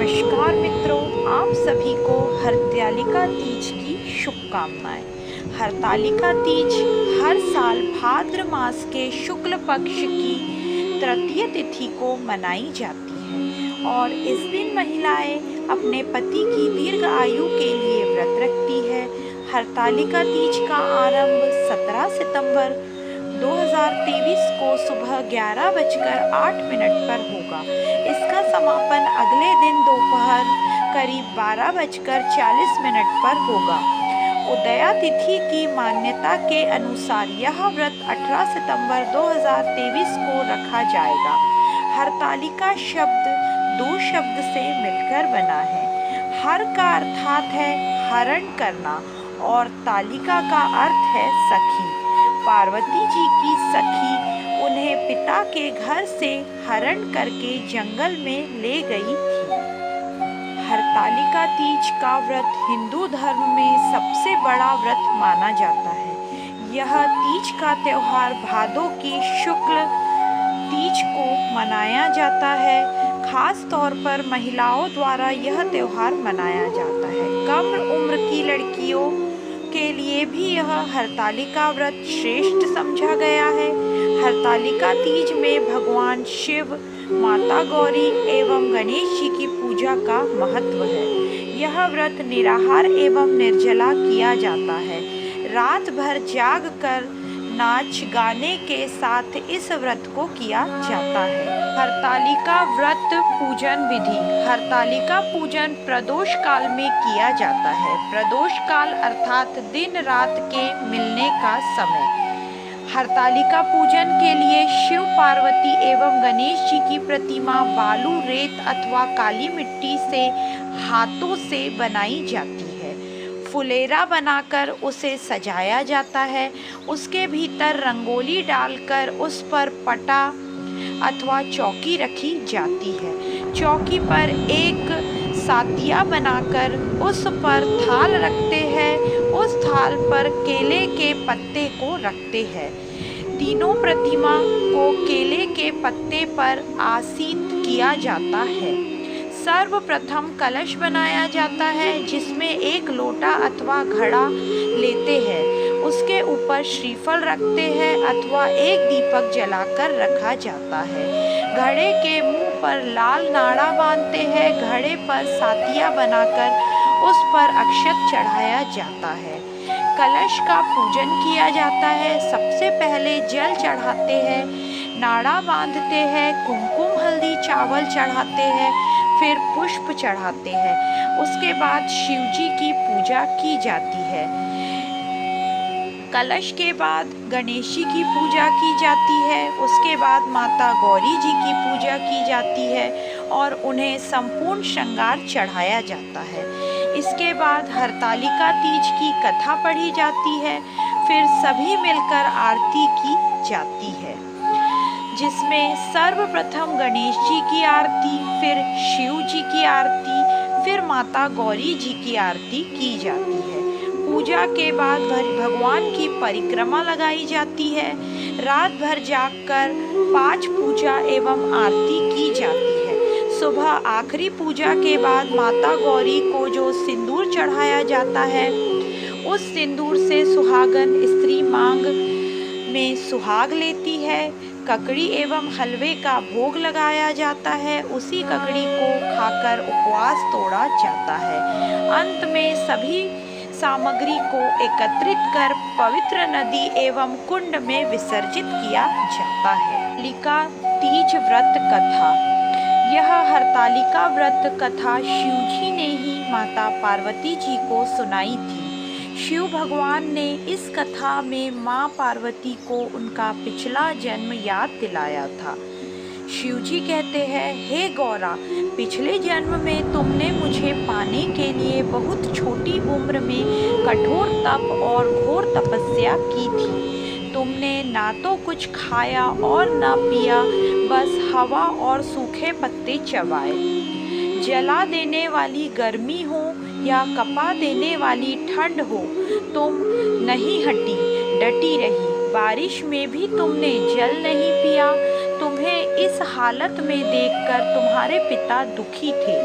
नमस्कार मित्रों, आप सभी को हरतालिका तीज की शुभकामनाएं। हरतालिका तीज हर साल भाद्र मास के शुक्ल पक्ष की तृतीय तिथि को मनाई जाती है और इस दिन महिलाएं अपने पति की दीर्घ आयु के लिए व्रत रखती है। हरतालिका तीज का आरंभ 17 सितंबर 2023 को सुबह 11:08 पर होगा। इसका समापन अगले दिन दोपहर करीब 12:40 पर होगा। उदया तिथि की मान्यता के अनुसार यह व्रत 18 सितंबर 2023 को रखा जाएगा। हरतालिका शब्द दो शब्द से मिलकर बना है। हर का अर्थात है हरण करना और तालिका का अर्थ है सखी। पार्वती जी की सखी उन्हें पिता के घर से हरण करके जंगल में ले गई थी। हरतालिका तीज का व्रत हिंदू धर्म में सबसे बड़ा व्रत माना जाता है। यह तीज का त्योहार भादों की शुक्ल तीज को मनाया जाता है। खास तौर पर महिलाओं द्वारा यह त्योहार मनाया जाता है। कम उम्र की लड़कियों के लिए भी यह हरतालिका व्रत श्रेष्ठ समझा गया है। हरतालिका तीज में भगवान शिव, माता गौरी एवं गणेश जी की पूजा का महत्व है। यह व्रत निराहार एवं निर्जला किया जाता है। रात भर जाग कर नाच गाने के साथ इस व्रत को किया जाता है। हरतालिका व्रत पूजन विधि। हरतालिका पूजन प्रदोष काल में किया जाता है। प्रदोष काल अर्थात दिन रात के मिलने का समय। हरतालिका पूजन के लिए शिव, पार्वती एवं गणेश जी की प्रतिमा बालू, रेत अथवा काली मिट्टी से हाथों से बनाई जाती है। फुलेरा बनाकर उसे सजाया जाता है। उसके भीतर रंगोली डालकर उस पर पटा अथवा चौकी रखी जाती है। चौकी पर एक सातिया बनाकर उस पर थाल रखते हैं। उस थाल पर केले के पत्ते को रखते हैं। तीनों प्रतिमा को केले के पत्ते पर आसीन किया जाता है। सर्वप्रथम कलश बनाया जाता है जिसमें एक लोटा अथवा घड़ा लेते हैं। उसके ऊपर श्रीफल रखते हैं अथवा एक दीपक जलाकर रखा जाता है। घड़े के मुंह पर लाल नाड़ा बांधते हैं। घड़े पर सातिया बनाकर उस पर अक्षत चढ़ाया जाता है। कलश का पूजन किया जाता है। सबसे पहले जल चढ़ाते हैं, नाड़ा बांधते हैं, कुमकुम हल्दी चावल चढ़ाते हैं, फिर पुष्प चढ़ाते हैं। उसके बाद शिव जी की पूजा की जाती है। कलश के बाद गणेश जी की पूजा की जाती है। उसके बाद माता गौरी जी की पूजा की जाती है और उन्हें संपूर्ण श्रृंगार चढ़ाया जाता है। इसके बाद हरतालिका तीज की कथा पढ़ी जाती है। फिर सभी मिलकर आरती की जाती है जिसमें सर्वप्रथम गणेश जी की आरती, फिर शिव जी की आरती, फिर माता गौरी जी की आरती की जाती है। पूजा के बाद भगवान की परिक्रमा लगाई जाती है। रात भर जागकर 5 पूजा एवं आरती की जाती है। सुबह आखिरी पूजा के बाद माता गौरी को जो सिंदूर चढ़ाया जाता है, उस सिंदूर से सुहागन स्त्री मांग में सुहाग लेती है। ककड़ी एवं हलवे का भोग लगाया जाता है। उसी ककड़ी को खाकर उपवास तोड़ा जाता है। अंत में सभी सामग्री को एकत्रित कर पवित्र नदी एवं कुंड में विसर्जित किया जाता है। हरतालिका तीज व्रत कथा। यह हरतालिका व्रत कथा शिवजी ने ही माता पार्वती जी को सुनाई थी। शिव भगवान ने इस कथा में माँ पार्वती को उनका पिछला जन्म याद दिलाया था। शिव जी कहते हैं, हे गौरा, पिछले जन्म में तुमने मुझे पाने के लिए बहुत छोटी उम्र में कठोर तप और घोर तपस्या की थी। तुमने ना तो कुछ खाया और ना पिया, बस हवा और सूखे पत्ते चबाए। जला देने वाली गर्मी हो या कपा देने वाली ठंड हो, तुम नहीं हटी, डटी रही। बारिश में भी तुमने जल नहीं पिया। तुम्हें तुम्हें इस हालत में देखकर तुम्हारे पिता दुखी थे।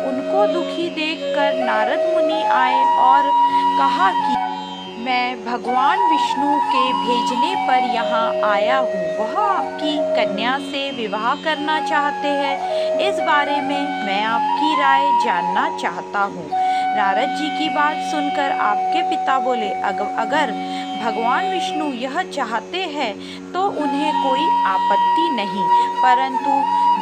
उनको दुखी देखकर नारद मुनि आए और कहा कि मैं भगवान विष्णु के भेजने पर यहाँ आया हूँ। वह आपकी कन्या से विवाह करना चाहते हैं। इस बारे में मैं आपकी राय जानना चाहता हूँ। नारद जी की बात सुनकर आपके पिता बोले, अगर भगवान विष्णु यह चाहते हैं तो उन्हें कोई आपत्ति नहीं, परंतु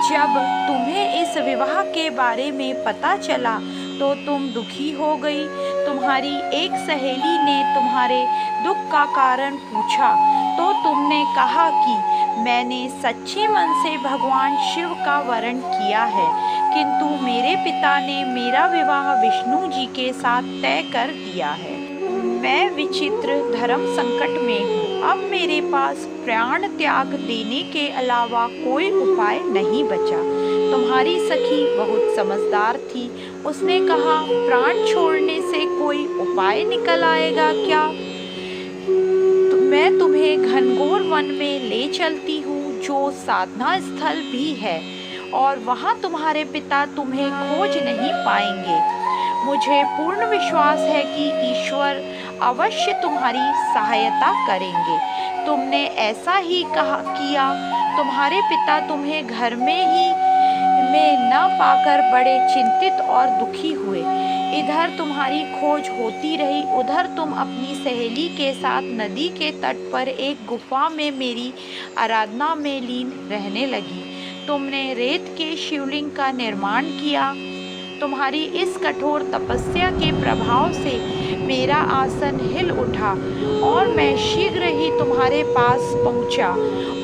जब तुम्हें इस विवाह के बारे में पता चला तो तुम दुखी हो गई। तुम्हारी एक सहेली ने तुम्हारे दुख का कारण पूछा तो तुमने कहा कि मैंने सच्चे मन से भगवान शिव का वरण किया है, किंतु मेरे पिता ने मेरा विवाह विष्णु जी के साथ तय कर दिया है। मैं विचित्र धर्म संकट में हूँ। अब मेरे पास प्राण त्याग देने के अलावा कोई उपाय नहीं बचा। तुम्हारी सखी बहुत समझदार थी। उसने कहा, प्राण छोड़ने से कोई उपाय निकल आएगा क्या? तो मैं तुम्हें घनघोर वन में ले चलती हूँ, जो साधना स्थल भी है, और वहाँ तुम्हारे पिता तुम्हें खोज नहीं पाएंगे। मुझे पूर्ण विश्वास है कि ईश्वर अवश्य तुम्हारी सहायता करेंगे। तुमने ऐसा ही किया। तुम्हारे पिता तुम्हें घर में न पाकर बड़े चिंतित और दुखी हुए। इधर तुम्हारी खोज होती रही, उधर तुम अपनी सहेली के साथ नदी के तट पर एक गुफा में मेरी आराधना में लीन रहने लगी। तुमने रेत के शिवलिंग का निर्माण किया। तुम्हारी इस कठोर तपस्या के प्रभाव से मेरा आसन हिल उठा और मैं शीघ्र ही तुम्हारे पास पहुंचा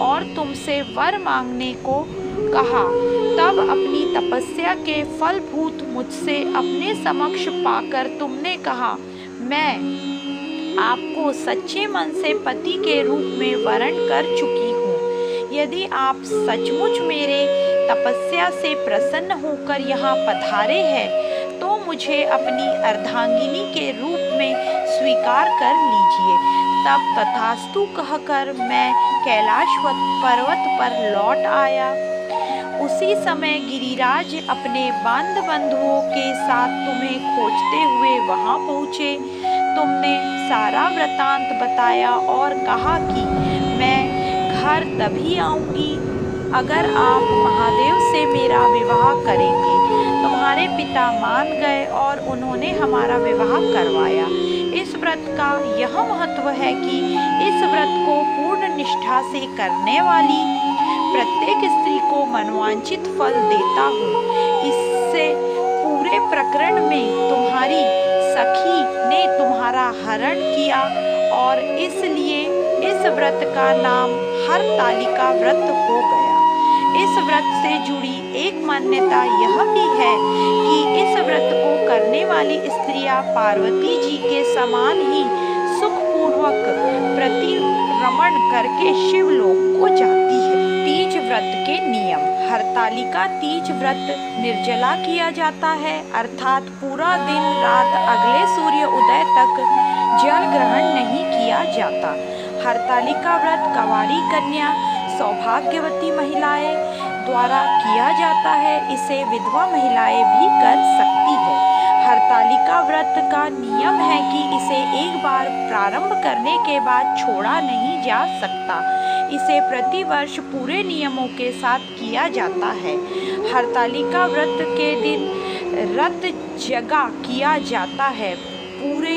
और तुमसे वर मांगने को कहा। तब अपनी तपस्या के फलभूत मुझसे अपने समक्ष पाकर तुमने कहा, मैं आपको सच्चे मन से पति के रूप में वरण कर चुकी हूँ। यदि आप सचमुच मेरे तपस्या से प्रसन्न होकर यहाँ पधारे हैं तो मुझे अपनी अर्धांगिनी के रूप में स्वीकार कर लीजिए। तब तथास्तु कहकर मैं कैलाश पर्वत पर लौट आया। उसी समय गिरिराज अपने बंधुओं के साथ तुम्हें खोजते हुए वहां पहुँचे। तुमने सारा वृतांत बताया और कहा कि मैं घर तभी आऊंगी अगर आप महादेव से मेरा विवाह करेंगे। तुम्हारे पिता मान गए और उन्होंने हमारा विवाह करवाया। इस व्रत का यह महत्व है कि इस व्रत को पूर्ण निष्ठा से करने वाली प्रत्येक स्त्री को मनोवांछित फल देता हूँ। इससे पूरे प्रकरण में तुम्हारी सखी ने तुम्हारा हरण किया और इसलिए इस व्रत का नाम हरतालिका व्रत हो गया। इस व्रत से जुड़ी एक मान्यता यह भी है कि इस व्रत को करने वाली स्त्रियां पार्वती जी के समान ही सुखपूर्वक प्रतिरमण करके शिवलोक को जाती है। तीज व्रत के नियम। हरतालिका तीज व्रत निर्जला किया जाता है, अर्थात पूरा दिन रात अगले सूर्य उदय तक जल ग्रहण नहीं किया जाता। हरतालिका व्रत कंवारी कन्या सौभाग्यवती महिलाएं द्वारा किया जाता है। इसे विधवा महिलाएं भी कर सकती है। हरतालिका व्रत का नियम है कि इसे एक बार प्रारंभ करने के बाद छोड़ा नहीं जा सकता। इसे प्रतिवर्ष पूरे नियमों के साथ किया जाता है। हरतालिका व्रत के दिन रत जगा किया जाता है। पूरे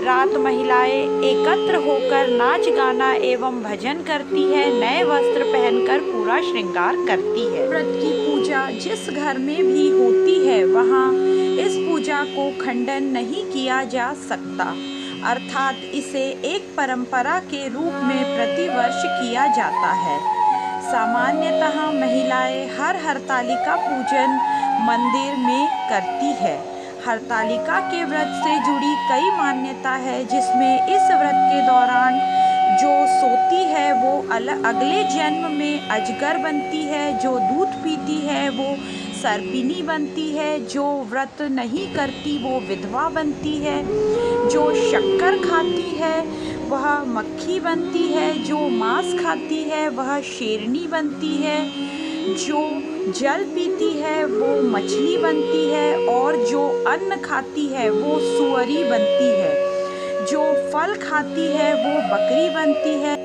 रात महिलाएं एकत्र होकर नाच गाना एवं भजन करती है। नए वस्त्र पहनकर पूरा श्रृंगार करती है। व्रत की पूजा जिस घर में भी होती है वहाँ इस पूजा को खंडन नहीं किया जा सकता, अर्थात इसे एक परंपरा के रूप में प्रतिवर्ष किया जाता है। सामान्यतः महिलाएं हर हरतालिका पूजन मंदिर में करती है। हरतालिका के व्रत से जुड़ी कई मान्यता है, जिसमें इस व्रत के दौरान जो सोती है वो अगले जन्म में अजगर बनती है, जो दूध पीती है वो सर्पिनी बनती है, जो व्रत नहीं करती वो विधवा बनती है, जो शक्कर खाती है वह मक्खी बनती है, जो मांस खाती है वह शेरनी बनती है, जो जल पीती है वो मछली बनती है और जो अन्न खाती है वो सुअरी बनती है। जो फल खाती है वो बकरी बनती है